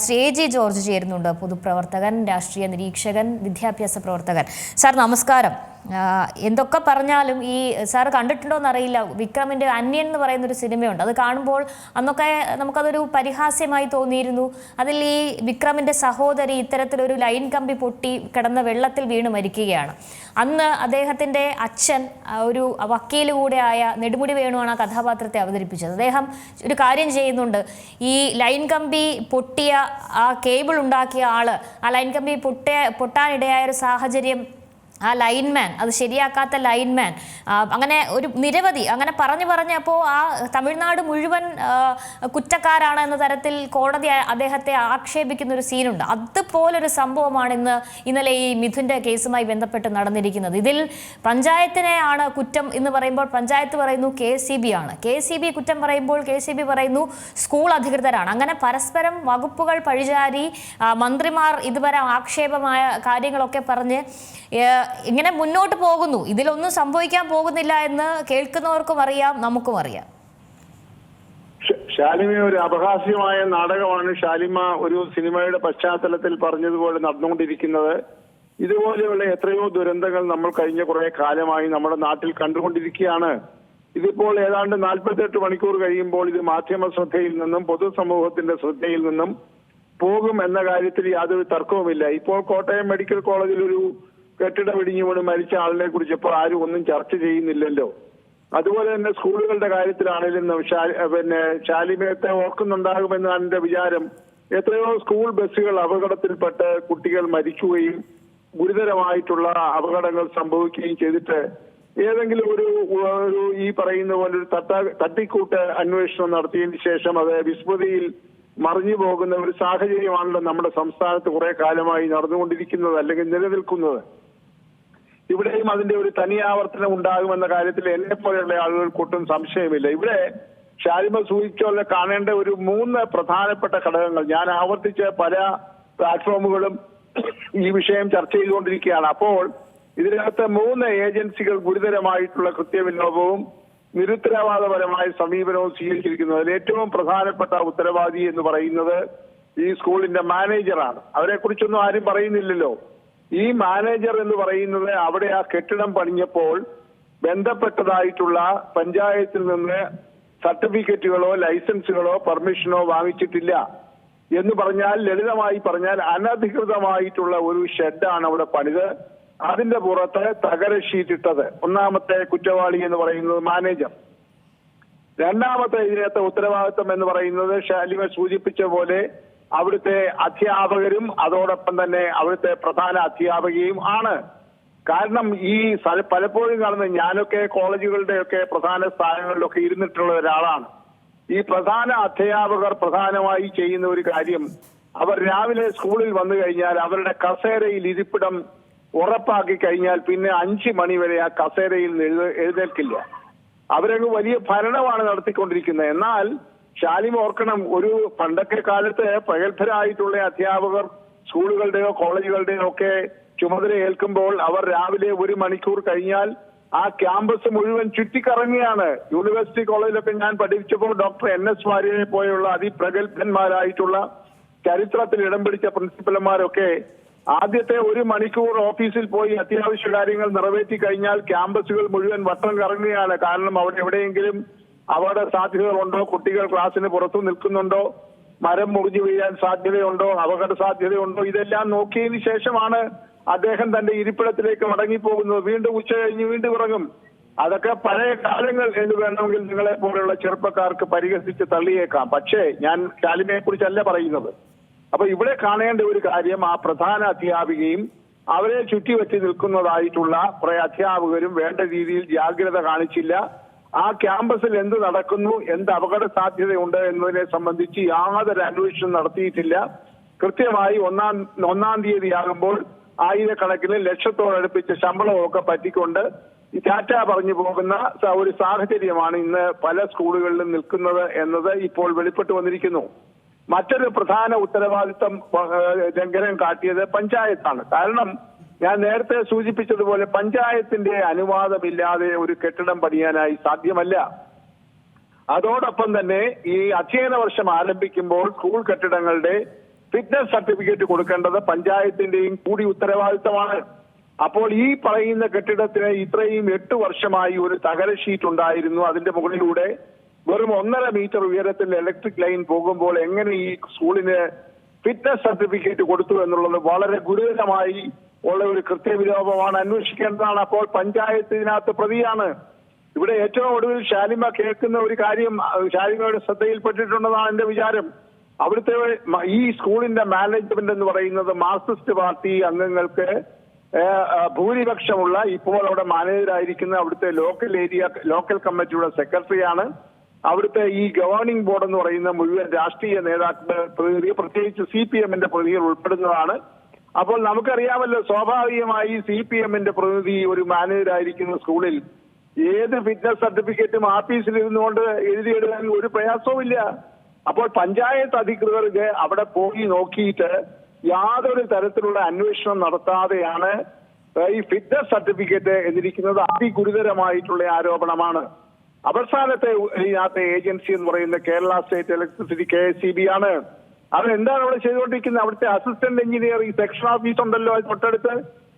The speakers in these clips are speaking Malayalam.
ശ്രീ എ ജി ജോർജ് ചേരുന്നുണ്ട്. പൊതുപ്രവർത്തകൻ, രാഷ്ട്രീയ നിരീക്ഷകൻ, വിദ്യാഭ്യാസ പ്രവർത്തകൻ. സാർ നമസ്കാരം. എന്തൊക്കെ പറഞ്ഞാലും ഈ സാർ കണ്ടിട്ടുണ്ടോ എന്നറിയില്ല, വിക്രമിൻ്റെ അന്യൻ എന്ന് പറയുന്നൊരു സിനിമയുണ്ട്. അത് കാണുമ്പോൾ അന്നൊക്കെ നമുക്കതൊരു പരിഹാസ്യമായി തോന്നിയിരുന്നു. അതിൽ ഈ വിക്രമിൻ്റെ സഹോദരി ഇത്തരത്തിലൊരു ലൈൻ കമ്പി പൊട്ടി കിടന്ന വെള്ളത്തിൽ വീണ് മരിക്കുകയാണ്. അന്ന് അദ്ദേഹത്തിൻ്റെ അച്ഛൻ ഒരു വക്കീൽ കൂടെയായ നെടുമുടി വേണുവാണ് ആ കഥാപാത്രത്തെ അവതരിപ്പിച്ചത്. അദ്ദേഹം ഒരു കാര്യം ചെയ്യുന്നുണ്ട്. ഈ ലൈൻ കമ്പി പൊട്ടിയ ആ കേബിൾ ഉണ്ടാക്കിയ ആള്, ആ ലൈൻ കമ്പി പൊട്ടാനിടയായ ഒരു സാഹചര്യം, ആ ലൈൻമാൻ, അത് ശരിയാക്കാത്ത ലൈൻമാൻ, അങ്ങനെ ഒരു നിരവധി അങ്ങനെ പറഞ്ഞപ്പോൾ ആ തമിഴ്നാട് മുഴുവൻ കുറ്റക്കാരാണ് എന്ന തരത്തിൽ കോടതി അദ്ദേഹത്തെ ആക്ഷേപിക്കുന്ന ഒരു സീനുണ്ട്. അതുപോലൊരു സംഭവമാണ് ഇന്നലെ ഈ മിഥുൻ്റെ കേസുമായി ബന്ധപ്പെട്ട് നടന്നിരിക്കുന്നത്. ഇതിൽ പഞ്ചായത്തിനെയാണ് കുറ്റം എന്ന് പറയുമ്പോൾ പഞ്ചായത്ത് പറയുന്നു KCB ആണ്, KCB കുറ്റം പറയുമ്പോൾ KCB പറയുന്നു സ്കൂൾ അധികൃതരാണ്. അങ്ങനെ പരസ്പരം വകുപ്പുകൾ പഴിചാരി മന്ത്രിമാർ ഇതുവരെ ആക്ഷേപമായ കാര്യങ്ങളൊക്കെ പറഞ്ഞ് ഇങ്ങനെ മുന്നോട്ട് പോകുന്നു. ഇതിലൊന്നും സംഭവിക്കാൻ പോകുന്നില്ല എന്ന് കേൾക്കുന്നവർക്കും അറിയാം, നമുക്കും അറിയാം. ശാലിമ ഒരു അപഹാസ്യമായ നാടകമാണ് ശാലിമ ഒരു സിനിമയുടെ പശ്ചാത്തലത്തിൽ പറഞ്ഞതുപോലെ നടന്നുകൊണ്ടിരിക്കുന്നത്. ഇതുപോലെയുള്ള എത്രയോ ദുരന്തങ്ങൾ നമ്മൾ കഴിഞ്ഞ കുറെ കാലമായി നമ്മുടെ നാട്ടിൽ കണ്ടുകൊണ്ടിരിക്കുകയാണ്. ഇതിപ്പോൾ ഏതാണ്ട് 48 മണിക്കൂർ കഴിയുമ്പോൾ ഇത് മാധ്യമ ശ്രദ്ധയിൽ നിന്നും പൊതുസമൂഹത്തിന്റെ ശ്രദ്ധയിൽ നിന്നും പോകും എന്ന കാര്യത്തിൽ യാതൊരു തർക്കവുമില്ല. ഇപ്പോൾ കോട്ടയം മെഡിക്കൽ കോളേജിൽ ഒരു കെട്ടിടം ഇടിഞ്ഞു വീണ് മരിച്ച ആളിനെ കുറിച്ച് ഇപ്പോൾ ആരും ഒന്നും ചർച്ച ചെയ്യുന്നില്ലല്ലോ. അതുപോലെ തന്നെ സ്കൂളുകളുടെ കാര്യത്തിലാണെങ്കിലും ശാലിമയത്തെ ഓർക്കുന്നുണ്ടാകുമെന്നാണ് എന്റെ വിചാരം. എത്രയോ സ്കൂൾ ബസ്സുകൾ അപകടത്തിൽപ്പെട്ട് കുട്ടികൾ മരിക്കുകയും ഗുരുതരമായിട്ടുള്ള അപകടങ്ങൾ സംഭവിക്കുകയും ചെയ്തിട്ട് ഏതെങ്കിലും ഒരു ഈ പറയുന്ന പോലെ ഒരു തട്ടിക്കൂട്ട് അന്വേഷണം നടത്തിയതിന് ശേഷം അത് വിസ്മൃതിയിൽ മറിഞ്ഞു പോകുന്ന ഒരു സാഹചര്യമാണല്ലോ നമ്മുടെ സംസ്ഥാനത്ത് കുറെ കാലമായി നടന്നുകൊണ്ടിരിക്കുന്നത്, അല്ലെങ്കിൽ നിലനിൽക്കുന്നത്. ഇവിടെയും അതിന്റെ ഒരു തനിയാവർത്തനം ഉണ്ടാകുമെന്ന കാര്യത്തിൽ എന്നെ പോലെയുള്ള ആളുകൾക്കൊട്ടും സംശയമില്ല. ഇവിടെ ശാലിമ സൂചിച്ചോലെ കാണേണ്ട ഒരു 3 പ്രധാനപ്പെട്ട ഘടകങ്ങൾ ഞാൻ ആവർത്തിച്ച് പല പ്ലാറ്റ്ഫോമുകളും ഈ വിഷയം ചർച്ച ചെയ്തുകൊണ്ടിരിക്കുകയാണ്. അപ്പോൾ ഇതിനകത്ത് 3 ഏജൻസികൾ ഗുരുതരമായിട്ടുള്ള കൃത്യവിലോപവും നിരുത്തരവാദപരമായ സമീപനവും സ്വീകരിച്ചിരിക്കുന്നു. അതിൽ ഏറ്റവും പ്രധാനപ്പെട്ട ഉത്തരവാദി എന്ന് പറയുന്നത് ഈ സ്കൂളിന്റെ മാനേജറാണ്. അവരെ കുറിച്ചൊന്നും ആരും പറയുന്നില്ലല്ലോ. ഈ മാനേജർ എന്ന് പറയുന്നത് അവിടെ ആ കെട്ടിടം പണിഞ്ഞപ്പോൾ ബന്ധപ്പെട്ടതായിട്ടുള്ള പഞ്ചായത്തിൽ നിന്ന് സർട്ടിഫിക്കറ്റുകളോ ലൈസൻസുകളോ പെർമിഷനോ വാങ്ങിച്ചിട്ടില്ല എന്ന് പറഞ്ഞാൽ, ലളിതമായി പറഞ്ഞാൽ അനധികൃതമായിട്ടുള്ള ഒരു ഷെഡാണ് അവിടെ പണിത്. അതിന്റെ പുറത്ത് തകര ഷീറ്റ് ഇട്ടത് ഒന്നാമത്തെ കുറ്റവാളി എന്ന് പറയുന്നത് മാനേജർ. രണ്ടാമത്തെ ഇതിനകത്തെ ഉത്തരവാദിത്വം എന്ന് പറയുന്നത് ശാലിമ സൂചിപ്പിച്ച പോലെ അവിടുത്തെ അധ്യാപകരും അതോടൊപ്പം തന്നെ അവിടുത്തെ പ്രധാന അധ്യാപകയും ആണ്. കാരണം ഈ പലപ്പോഴും കാണുന്ന, ഞാനൊക്കെ കോളേജുകളുടെയൊക്കെ പ്രധാന സ്ഥാനങ്ങളിലൊക്കെ ഇരുന്നിട്ടുള്ള ഒരാളാണ്. ഈ പ്രധാന അധ്യാപകർ പ്രധാനമായി ചെയ്യുന്ന ഒരു കാര്യം, അവർ രാവിലെ സ്കൂളിൽ വന്നു കഴിഞ്ഞാൽ അവരുടെ കസേരയിൽ ഇരിപ്പിടം ഉറപ്പാക്കി കഴിഞ്ഞാൽ പിന്നെ 5 മണി വരെ ആ കസേരയിൽ എഴുന്നേൽക്കില്ല. അവരങ്ങ് വലിയ ഭരണമാണ് നടത്തിക്കൊണ്ടിരിക്കുന്നത്. എന്നാൽ ശാലിമ ഓർക്കണം, ഒരു പണ്ടൊക്കെ കാലത്ത് പ്രഗത്ഭരായിട്ടുള്ള അധ്യാപകർ സ്കൂളുകളുടെയോ കോളേജുകളുടെയോ ഒക്കെ ചുമതല ഏൽക്കുമ്പോൾ അവർ രാവിലെ 1 മണിക്കൂർ കഴിഞ്ഞാൽ ആ ക്യാമ്പസ് മുഴുവൻ ചുറ്റിക്കറങ്ങിയാണ്. യൂണിവേഴ്സിറ്റി കോളേജിലൊക്കെ ഞാൻ പഠിച്ചപ്പോൾ ഡോക്ടർ NS വാര്യരെ പോലെയുള്ള അതിപ്രഗത്ഭന്മാരായിട്ടുള്ള ചരിത്രത്തിൽ ഇടം പിടിച്ച പ്രിൻസിപ്പൽമാരൊക്കെ ആദ്യത്തെ 1 മണിക്കൂർ ഓഫീസിൽ പോയി അത്യാവശ്യ കാര്യങ്ങൾ നിറവേറ്റി കഴിഞ്ഞാൽ ക്യാമ്പസുകൾ മുഴുവൻ വട്ടം കറങ്ങുകയാണ്. കാരണം അവിടെ എവിടെയെങ്കിലും അപകട സാധ്യതകളുണ്ടോ, കുട്ടികൾ ക്ലാസ്സിന് പുറത്തു നിൽക്കുന്നുണ്ടോ, മരം മുറിഞ്ഞു വീഴാൻ സാധ്യതയുണ്ടോ, അപകട സാധ്യതയുണ്ടോ, ഇതെല്ലാം നോക്കിയതിന് ശേഷമാണ് അദ്ദേഹം തന്റെ ഇരിപ്പിടത്തിലേക്ക് മടങ്ങിപ്പോകുന്നത്. വീണ്ടും ഉച്ച കഴിഞ്ഞ് വീണ്ടും ഇറങ്ങും. അതൊക്കെ പഴയ കാലങ്ങൾ എന്ന് വേണമെങ്കിൽ നിങ്ങളെ പോലെയുള്ള ചെറുപ്പക്കാർക്ക് പരിഹസിച്ച് തള്ളിയേക്കാം. പക്ഷേ ഞാൻ ശാലിമയെ കുറിച്ചല്ല പറയുന്നത്. അപ്പൊ ഇവിടെ കാണേണ്ട ഒരു കാര്യം, ആ പ്രധാന അധ്യാപികയും അവരെ ചുറ്റിവെച്ച് നിൽക്കുന്നതായിട്ടുള്ള കുറെ അധ്യാപകരും വേണ്ട രീതിയിൽ ജാഗ്രത കാണിച്ചില്ല. ആ ക്യാമ്പസിൽ എന്ത് നടക്കുന്നു, എന്ത് അപകട സാധ്യതയുണ്ട് എന്നതിനെ സംബന്ധിച്ച് യാതൊരു അന്വേഷണം നടത്തിയിട്ടില്ല. കൃത്യമായി ഒന്നാം തീയതി ആകുമ്പോൾ ആയിരക്കണക്കിന് ലക്ഷത്തോടടുപ്പിച്ച ശമ്പളമൊക്കെ പറ്റിക്കൊണ്ട് ടാറ്റ പറഞ്ഞു പോകുന്ന ഒരു സാഹചര്യമാണ് ഇന്ന് പല സ്കൂളുകളിലും നിൽക്കുന്നത് എന്നത് ഇപ്പോൾ വെളിപ്പെട്ടു വന്നിരിക്കുന്നു. മറ്റൊരു പ്രധാന ഉത്തരവാദിത്തം ലംഘനം കാട്ടിയത് പഞ്ചായത്താണ്. കാരണം ഞാൻ നേരത്തെ സൂചിപ്പിച്ചതുപോലെ പഞ്ചായത്തിന്റെ അനുവാദമില്ലാതെ ഒരു കെട്ടിടം പണിയാനായി സാധ്യമല്ല. അതോടൊപ്പം തന്നെ ഈ അധ്യയന വർഷം ആരംഭിക്കുമ്പോൾ സ്കൂൾ കെട്ടിടങ്ങളുടെ ഫിറ്റ്നസ് സർട്ടിഫിക്കറ്റ് കൊടുക്കേണ്ടത് പഞ്ചായത്തിന്റെയും കൂടി ഉത്തരവാദിത്തമാണ്. അപ്പോൾ ഈ പറയുന്ന കെട്ടിടത്തിന് ഇത്രയും 8 വർഷമായി ഒരു തകര ഷീറ്റ് ഉണ്ടായിരുന്നു. അതിന്റെ മുകളിലൂടെ വെറും 1.5 മീറ്റർ ഉയരത്തിൽ ഇലക്ട്രിക് ലൈൻ പോകുമ്പോൾ എങ്ങനെ ഈ സ്കൂളിന് ഫിറ്റ്നസ് സർട്ടിഫിക്കറ്റ് കൊടുത്തു എന്നുള്ളത് വളരെ ഗുരുതരമായി ഉള്ള ഒരു കൃത്യവിലോപമാണ്, അന്വേഷിക്കേണ്ടതാണ്. അപ്പോൾ പഞ്ചായത്ത് ഇതിനകത്ത് പ്രതിയാണ്. ഇവിടെ ഏറ്റവും ഒടുവിൽ ഷാലിമ കേൾക്കുന്ന ഒരു കാര്യം ഷാലിമയുടെ ശ്രദ്ധയിൽപ്പെട്ടിട്ടുണ്ടെന്നാണ് എന്റെ വിചാരം. അവിടുത്തെ ഈ സ്കൂളിന്റെ മാനേജ്മെന്റ് എന്ന് പറയുന്നത് മാർക്സിസ്റ്റ് പാർട്ടി അംഗങ്ങൾക്ക് ഭൂരിപക്ഷമുള്ള, ഇപ്പോൾ അവിടെ മാനേജരായിരിക്കുന്ന അവിടുത്തെ ലോക്കൽ കമ്മിറ്റിയുടെ സെക്രട്ടറിയാണ്. അവിടുത്തെ ഈ ഗവേണിംഗ് ബോർഡ് എന്ന് പറയുന്ന മുഴുവൻ രാഷ്ട്രീയ നേതാക്കളുടെ പ്രതിനിധി, പ്രത്യേകിച്ച് CPM-ന്റെ പ്രതിനിധികൾ ഉൾപ്പെടുന്നതാണ്. അപ്പോൾ നമുക്കറിയാമല്ലോ, സ്വാഭാവികമായി CPM-ന്റെ പ്രതിനിധി ഒരു മാനേജരായിരിക്കുന്ന സ്കൂളിൽ ഏത് ഫിറ്റ്നസ് സർട്ടിഫിക്കറ്റും ആഫീസിൽ ഇരുന്നുകൊണ്ട് എഴുതിയെടുക്കാൻ ഒരു പ്രയാസവുമില്ല. അപ്പോൾ പഞ്ചായത്ത് അധികൃതർക്ക് അവിടെ പോയി നോക്കിയിട്ട് യാതൊരു തരത്തിലുള്ള അന്വേഷണം നടത്താതെയാണ് ഈ ഫിറ്റ്നസ് സർട്ടിഫിക്കറ്റ് എന്നിരിക്കുന്നത് അതിഗുരുതരമായിട്ടുള്ള ആരോപണമാണ്. അവസാനത്തെ ഇതിനകത്തെ ഏജൻസി എന്ന് പറയുന്ന കേരള സ്റ്റേറ്റ് ഇലക്ട്രിസിറ്റി KSEB ആണ്. അതെന്താണ് അവിടെ ചെയ്തുകൊണ്ടിരിക്കുന്നത്? അവിടുത്തെ അസിസ്റ്റന്റ് എഞ്ചിനീയർ, ഈ സെക്ഷൻ ഓഫീസ് ഉണ്ടല്ലോ തൊട്ടടുത്ത്,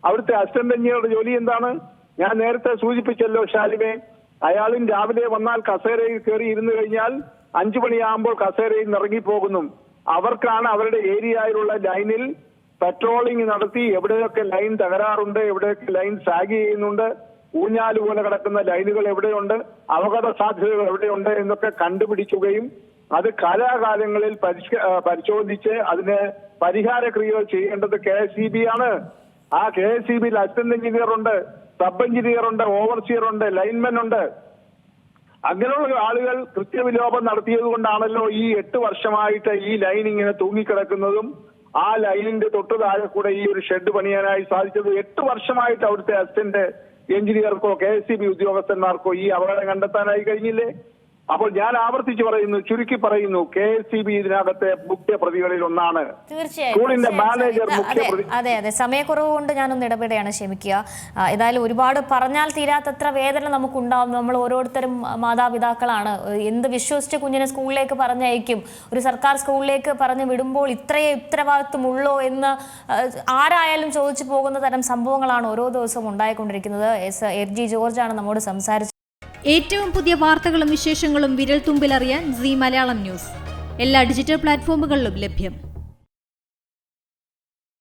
അവിടുത്തെ അസിസ്റ്റന്റ് എഞ്ചിനീയറുടെ ജോലി എന്താണ്? ഞാൻ നേരത്തെ സൂചിപ്പിച്ചല്ലോ ഷാലിമേ, അയാളും രാവിലെ വന്നാൽ കസേരയിൽ കയറി ഇരുന്ന് കഴിഞ്ഞാൽ 5 മണിയാകുമ്പോൾ കസേരയിൽ നിന്ന് ഇറങ്ങിപ്പോകുന്നു. അവർക്കാണ് അവരുടെ ഏരിയയിലുള്ള ലൈനിൽ പെട്രോളിംഗ് നടത്തി എവിടെയൊക്കെ ലൈൻ തകരാറുണ്ട്, എവിടെയൊക്കെ ലൈൻ സാഗ് ചെയ്യുന്നുണ്ട്, ഊഞ്ഞാല് പോലെ കിടക്കുന്ന ലൈനുകൾ എവിടെയുണ്ട്, അപകട സാധ്യതകൾ എവിടെയുണ്ട് എന്നൊക്കെ കണ്ടുപിടിക്കുകയും അത് കാലാകാലങ്ങളിൽ പരിശോധിച്ച് അതിന് പരിഹാര ക്രിയകൾ ചെയ്യേണ്ടത് KSEB ആണ്. ആ KSEB-യിൽ അസിസ്റ്റന്റ് എഞ്ചിനീയർ ഉണ്ട്, സബ് എഞ്ചിനീയർ ഉണ്ട്, ഓവർസിയർ ഉണ്ട്, ലൈൻമെൻ ഉണ്ട്. അങ്ങനെയുള്ള ആളുകൾ കൃത്യവിലോപം നടത്തിയത് കൊണ്ടാണല്ലോ ഈ 8 വർഷമായിട്ട് ഈ ലൈൻ ഇങ്ങനെ തൂങ്ങിക്കിടക്കുന്നതും ആ ലൈനിന്റെ തൊട്ട് താഴെ കൂടെ ഈ ഒരു ഷെഡ് പണിയാനായി സാധിച്ചത്. 8 വർഷമായിട്ട് അവിടുത്തെ അസിസ്റ്റന്റ് എഞ്ചിനീയർക്കോ KSEB ഉദ്യോഗസ്ഥന്മാർക്കോ ഈ അപകടം കണ്ടെത്താനായി കഴിഞ്ഞില്ലേ? അപ്പോൾ ഞാൻ ആവർത്തിച്ച് പറയുന്നു, ചുരുക്കി പറയുന്നു, KSEB ഇതിനകത്തെ മുഖ്യ പ്രതികളിൽ ഒന്നാണ്. സ്കൂളിന്റെ മാനേജർ അതെ, സമയക്കുറവ് കൊണ്ട് ഞാനൊന്ന് ഇടപെടുകയാണ്, ക്ഷമിക്കുക. ഏതായാലും ഒരുപാട് പറഞ്ഞാൽ തീരാത്തത്ര വേദന നമുക്കുണ്ടാവും. നമ്മൾ ഓരോരുത്തരും മാതാപിതാക്കളാണ്. എന്ത് വിശ്വസിച്ച് കുഞ്ഞിനെ സ്കൂളിലേക്ക് പറഞ്ഞയക്കും? ഒരു സർക്കാർ സ്കൂളിലേക്ക് പറഞ്ഞു വിടുമ്പോൾ ഇത്രയേ ഉത്തരവാദിത്വമുള്ളോ എന്ന് ആരായാലും ചോദിച്ചു പോകുന്ന തരം സംഭവങ്ങളാണ് ഓരോ ദിവസവും ഉണ്ടായിക്കൊണ്ടിരിക്കുന്നത്. RG ജോർജാണ് നമ്മോട് സംസാരിച്ചത്. ഏറ്റവും പുതിയ വാർത്തകളും വിശേഷങ്ങളും വിരൽ തുമ്പിലറിയാൻ Zee മലയാളം ന്യൂസ് എല്ലാ ഡിജിറ്റൽ പ്ലാറ്റ്ഫോമുകളിലും ലഭ്യം.